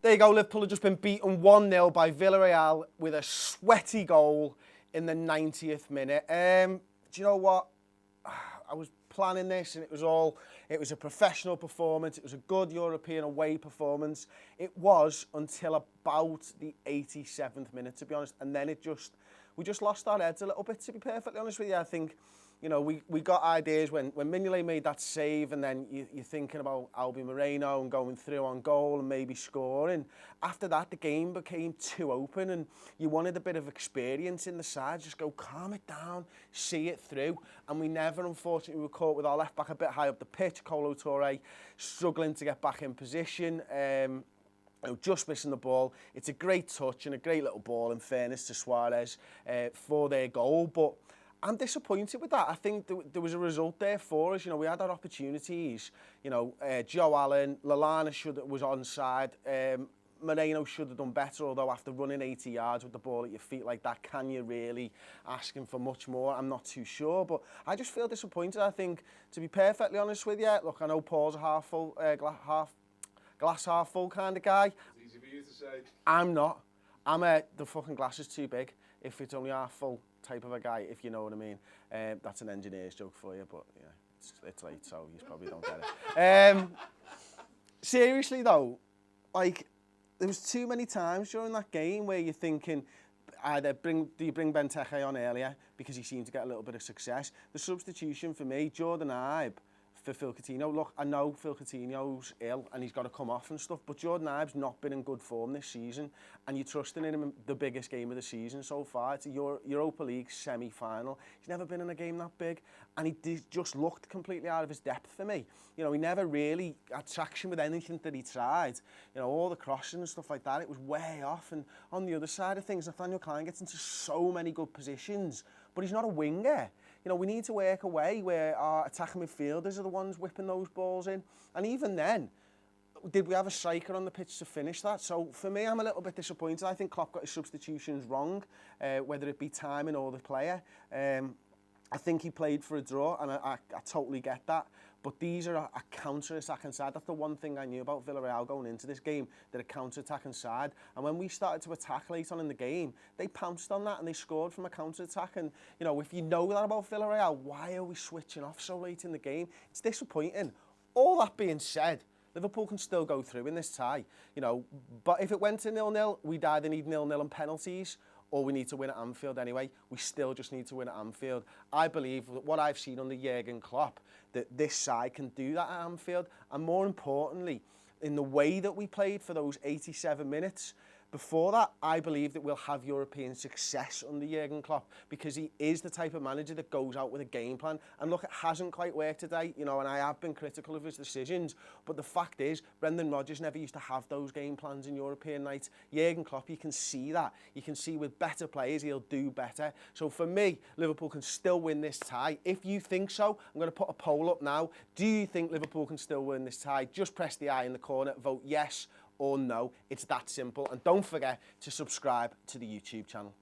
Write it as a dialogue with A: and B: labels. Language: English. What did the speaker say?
A: There you go, Liverpool have just been beaten 1-0 by Villarreal with a sweaty goal in the 90th minute. Do you know what? I was planning this and it was a professional performance. It was a good European away performance. It was until about the 87th minute, to be honest. And then we just lost our heads a little bit, to be perfectly honest with you. I think, you know, we got ideas when Mignolet made that save, and then you're thinking about Albi Moreno and going through on goal and maybe scoring. After that, the game became too open and you wanted a bit of experience in the side. Just go, calm it down, see it through. And we never, unfortunately, were caught with our left back a bit high up the pitch. Kolo Touré struggling to get back in position. Just missing the ball. It's a great touch and a great little ball, in fairness to Suarez, for their goal. But I'm disappointed with that. I think there was a result there for us. You know, we had our opportunities. You know, Joe Allen, Lallana was onside. Moreno should have done better, although after running 80 yards with the ball at your feet like that, can you really ask him for much more? I'm not too sure, but I just feel disappointed. I think, to be perfectly honest with you, look, I know Paul's a glass half full kind of guy.
B: It's easy for you to say.
A: I'm not. The fucking glass is too big if it's only half full type of a guy, if you know what I mean. That's an engineer's joke for you, but yeah, it's late, so you probably don't get it. Seriously though, like, there was too many times during that game where you're thinking, either do you bring Benteke on earlier because he seemed to get a little bit of success. The substitution for me, Jordan Ibe for Phillippe Coutinho. Look, I know Phillippe Coutinho's ill and he's got to come off and stuff, but Jordan Ibe's not been in good form this season, and you're trusting in him in the biggest game of the season so far. It's a Europa League semi-final. He's never been in a game that big, and he just looked completely out of his depth for me. You know, he never really had traction with anything that he tried. You know, all the crossing and stuff like that, it was way off. And on the other side of things, Nathaniel Klein gets into so many good positions, but he's not a winger. You know, we need to work a way where our attacking midfielders are the ones whipping those balls in. And even then, did we have a striker on the pitch to finish that? So for me, I'm a little bit disappointed. I think Klopp got his substitutions wrong, whether it be timing or the player. I think he played for a draw, and I totally get that. But these are a counter-attacking side. That's the one thing I knew about Villarreal going into this game. They're a counter-attacking side. And when we started to attack late on in the game, they pounced on that and they scored from a counter-attack. And, you know, if you know that about Villarreal, why are we switching off so late in the game? It's disappointing. All that being said, Liverpool can still go through in this tie. You know, but if it went to 0-0, we'd either need 0-0 and penalties, or we need to win at Anfield anyway. We still just need to win at Anfield. I believe that what I've seen under Jurgen Klopp, that this side can do that at Anfield. And more importantly, in the way that we played for those 87 minutes, before that, I believe that we'll have European success under Jurgen Klopp, because he is the type of manager that goes out with a game plan. And look, it hasn't quite worked today, you know, and I have been critical of his decisions. But the fact is, Brendan Rodgers never used to have those game plans in European nights. Jurgen Klopp, you can see that. You can see with better players, he'll do better. So for me, Liverpool can still win this tie. If you think so, I'm going to put a poll up now. Do you think Liverpool can still win this tie? Just press the I in the corner, vote yes or no. It's that simple. And don't forget to subscribe to the YouTube channel.